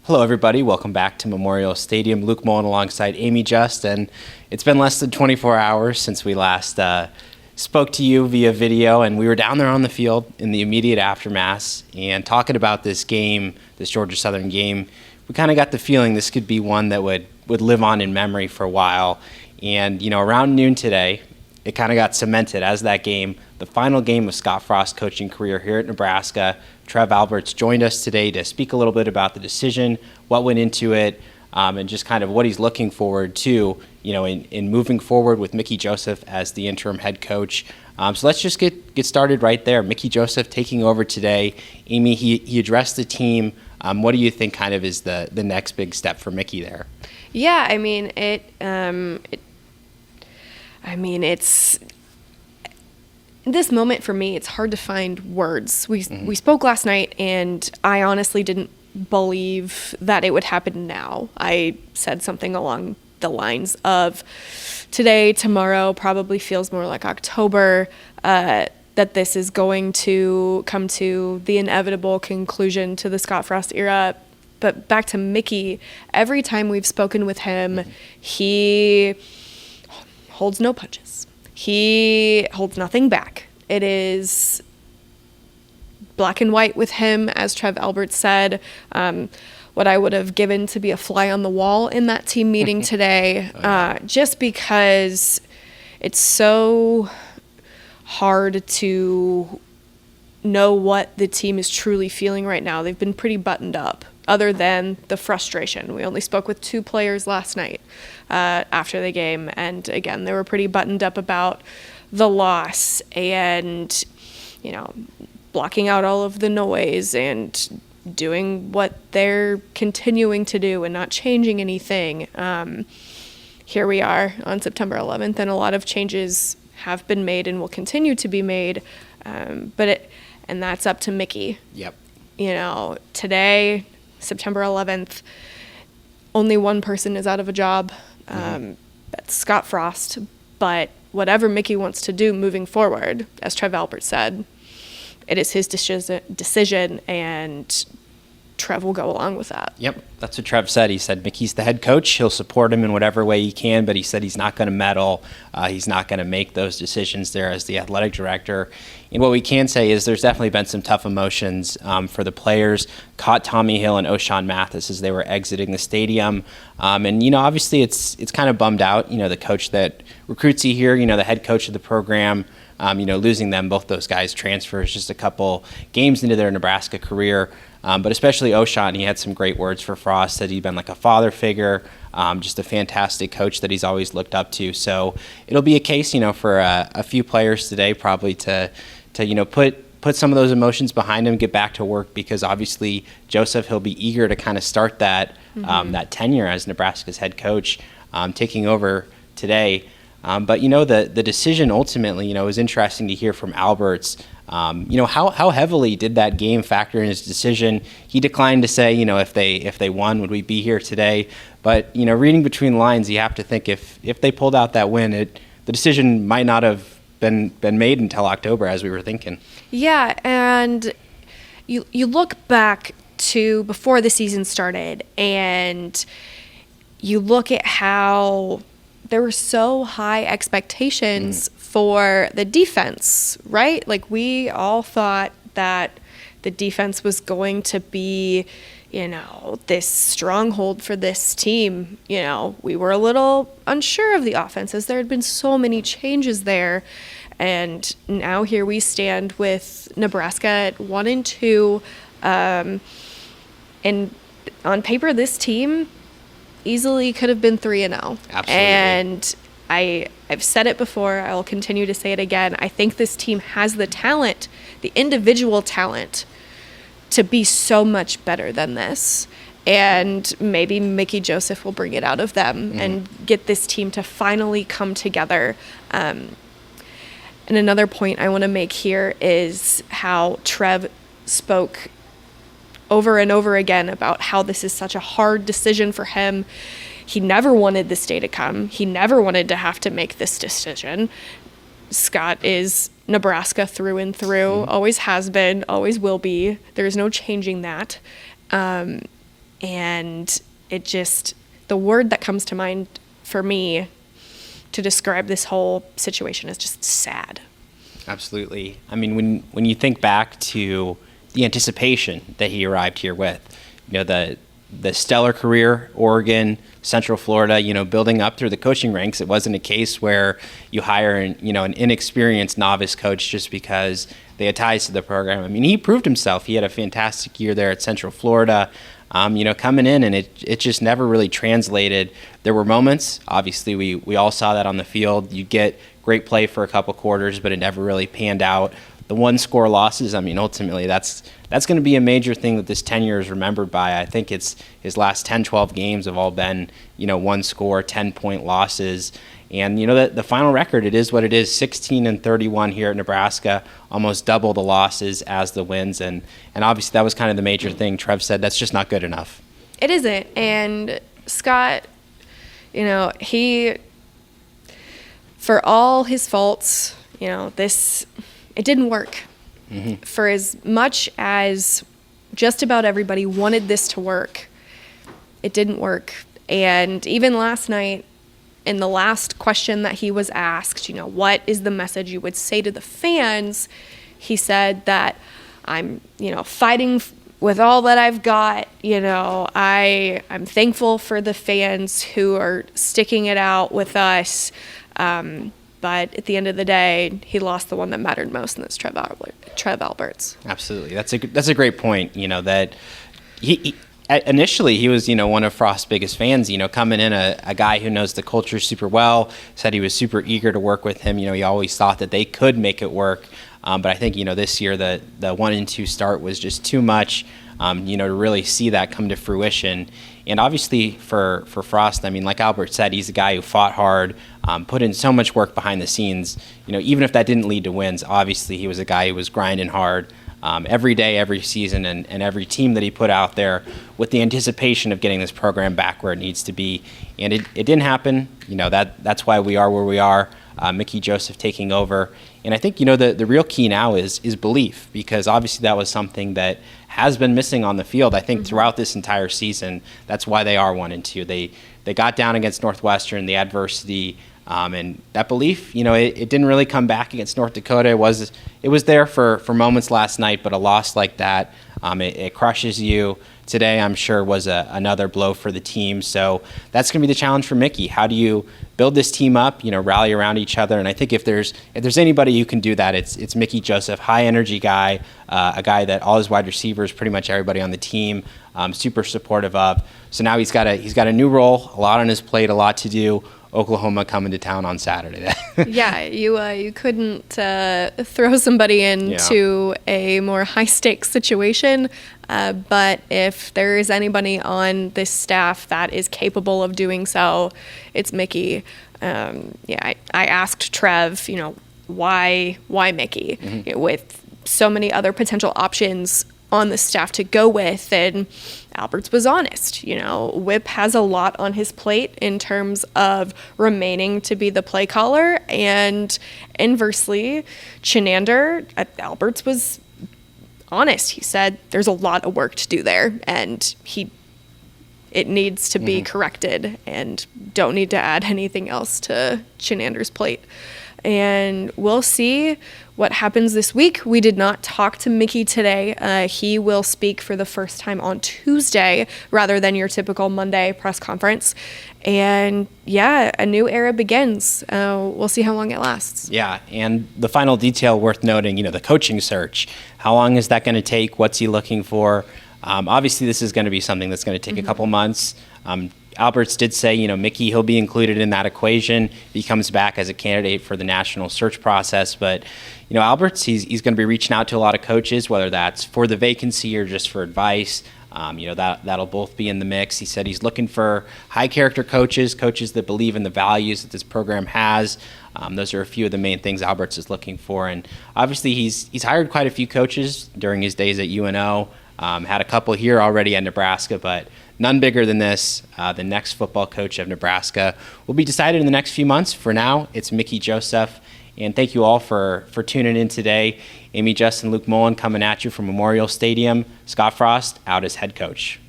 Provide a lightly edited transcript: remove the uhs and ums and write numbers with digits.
Hello, everybody. Welcome back to Memorial Stadium. Luke Mullin alongside Amie Just, and it's been less than 24 hours since we last spoke to you via video, and we were down there on the field in the immediate aftermath and talking about this game, this Georgia Southern game. We kind of got the feeling this could be one that would live on in memory for a while. And, around noon today, it kind of got cemented as that game, the final game of Scott Frost's coaching career here at Nebraska. Trev Alberts joined us today to speak a little bit about the decision, what went into it, and just kind of what he's looking forward to, in moving forward with Mickey Joseph as the interim head coach. So let's just get started right there. Mickey Joseph taking over today. Amie, he addressed the team. What do you think kind of is the next big step for Mickey there? Yeah, it's this moment for me, it's hard to find words. We spoke last night, and I honestly didn't believe that it would happen now. I said something along the lines of today, tomorrow probably feels more like October, that this is going to come to the inevitable conclusion to the Scott Frost era. But back to Mickey, every time we've spoken with him, he holds no punches. He holds nothing back. It is black and white with him, as Trev Alberts said. What I would have given to be a fly on the wall in that team meeting today, just because it's so hard to know what the team is truly feeling right now. They've been pretty buttoned up, other than the frustration. We only spoke with 2 players last night after the game, and again, they were pretty buttoned up about the loss and, blocking out all of the noise and doing what they're continuing to do and not changing anything. Here we are on September 11th, and a lot of changes have been made and will continue to be made, and that's up to Mickey. Yep. Today, September 11th, only one person is out of a job. That's Scott Frost. But whatever Mickey wants to do moving forward, as Trev Alberts said, it is his decision, and Trev will go along with that. Yep, that's what Trev said. He said Mickey's the head coach. He'll support him in whatever way he can, but he said he's not going to meddle. He's not going to make those decisions there as the athletic director. And what we can say is there's definitely been some tough emotions for the players. Caught Tommy Hill and O'Shawn Mathis as they were exiting the stadium. And, obviously it's kind of bummed out, the coach that recruits you here, the head coach of the program, losing them, both those guys transfers just a couple games into their Nebraska career. But especially O'Shawn, he had some great words for Frost, said he'd been like a father figure, just a fantastic coach that he's always looked up to. So it'll be a case, for a few players today probably to put some of those emotions behind him, get back to work, because obviously Joseph, he'll be eager to kind of start that that tenure as Nebraska's head coach, taking over today. But the decision ultimately, was interesting to hear from Alberts. How heavily did that game factor in his decision? He declined to say, if they won, would we be here today? But reading between the lines, you have to think if they pulled out that win, the decision might not have been made until October, as we were thinking. Yeah, and you look back to before the season started, and you look at how there were so high expectations for the defense, right? Like, we all thought that the defense was going to be, this stronghold for this team. We were a little unsure of the offense, as there had been so many changes there. And now here we stand with Nebraska at 1-2. And on paper, this team easily could have been 3-0. Absolutely. And I've said it before, I will continue to say it again. I think this team has the talent, the individual talent, to be so much better than this. And maybe Mickey Joseph will bring it out of them and get this team to finally come together. And another point I want to make here is how Trev spoke over and over again about how this is such a hard decision for him. He never wanted this day to come. He never wanted to have to make this decision. Scott is Nebraska through and through, always has been, always will be. There's no changing that. And And the word that comes to mind for me to describe this whole situation is just sad. Absolutely. I mean, when you think back to the anticipation that he arrived here with, the stellar career, Oregon, Central Florida, building up through the coaching ranks, it wasn't a case where you hire an inexperienced novice coach just because they had ties to the program. I mean, he proved himself. He had a fantastic year there at Central Florida, coming in, and it just never really translated. There were moments, obviously, we all saw that on the field. You get great play for a couple quarters, but it never really panned out. The one-score losses, I mean, ultimately, that's going to be a major thing that this tenure is remembered by. I think it's his last 10, 12 games have all been, one-score, 10-point losses. And, the final record, it is what it is, 16-31 here at Nebraska, almost double the losses as the wins. And obviously, that was kind of the major thing. Trev said that's just not good enough. It isn't. And Scott, he, for all his faults, it didn't work. Mm-hmm. For as much as just about everybody wanted this to work, it didn't work. And even last night, in the last question that he was asked, what is the message you would say to the fans? He said that I'm, fighting with all that I've got. I'm thankful for the fans who are sticking it out with us. But at the end of the day, he lost the one that mattered most, and that's Trev Alberts. Absolutely. That's a great point, that he initially he was, one of Frost's biggest fans, coming in, a guy who knows the culture super well, said he was super eager to work with him. He always thought that they could make it work. But I think, this year the 1-2 start was just too much, to really see that come to fruition. And obviously for Frost, I mean, like Albert said, he's a guy who fought hard, put in so much work behind the scenes. Even if that didn't lead to wins, obviously he was a guy who was grinding hard every day, every season, and every team that he put out there with the anticipation of getting this program back where it needs to be. And it didn't happen. That's why we are where we are. Mickey Joseph taking over. And I think, the real key now is belief, because obviously that was something that has been missing on the field, I think, throughout this entire season. That's why they are 1-2. They got down against Northwestern, the adversity, and that belief, it didn't really come back against North Dakota. It was there for moments last night, but a loss like that, it crushes you. Today, I'm sure, was another blow for the team. So that's going to be the challenge for Mickey. How do you build this team up, rally around each other? And I think if there's anybody who can do that, it's Mickey Joseph, high energy guy, a guy that all his wide receivers, pretty much everybody on the team, super supportive of. So now he's got a new role, a lot on his plate, a lot to do. Oklahoma coming to town on Saturday. Yeah, you couldn't throw somebody into a more high-stakes situation, but if there is anybody on this staff that is capable of doing so, it's Mickey. I asked Trev, why Mickey, with so many other potential options on the staff to go with, and Alberts was honest. Whip has a lot on his plate in terms of remaining to be the play caller, and inversely, Chinander, Alberts was honest. He said there's a lot of work to do there, and it needs to be corrected, and don't need to add anything else to Chinander's plate. And we'll see what happens this week. We did not talk to Mickey today. He will speak for the first time on Tuesday rather than your typical Monday press conference. And a new era begins. We'll see how long it lasts. Yeah, and the final detail worth noting, the coaching search. How long is that going to take? What's he looking for? Obviously, this is going to be something that's going to take a couple months. Alberts did say, Mickey, he'll be included in that equation if he comes back as a candidate for the national search process. But, Alberts, he's going to be reaching out to a lot of coaches, whether that's for the vacancy or just for advice. That'll both be in the mix. He said he's looking for high-character coaches that believe in the values that this program has. Those are a few of the main things Alberts is looking for. And obviously, he's hired quite a few coaches during his days at UNO. Had a couple here already at Nebraska, but none bigger than this. The next football coach of Nebraska will be decided in the next few months. For now, it's Mickey Joseph. And thank you all for tuning in today. Amie, Justin, Luke Mullin coming at you from Memorial Stadium. Scott Frost out as head coach.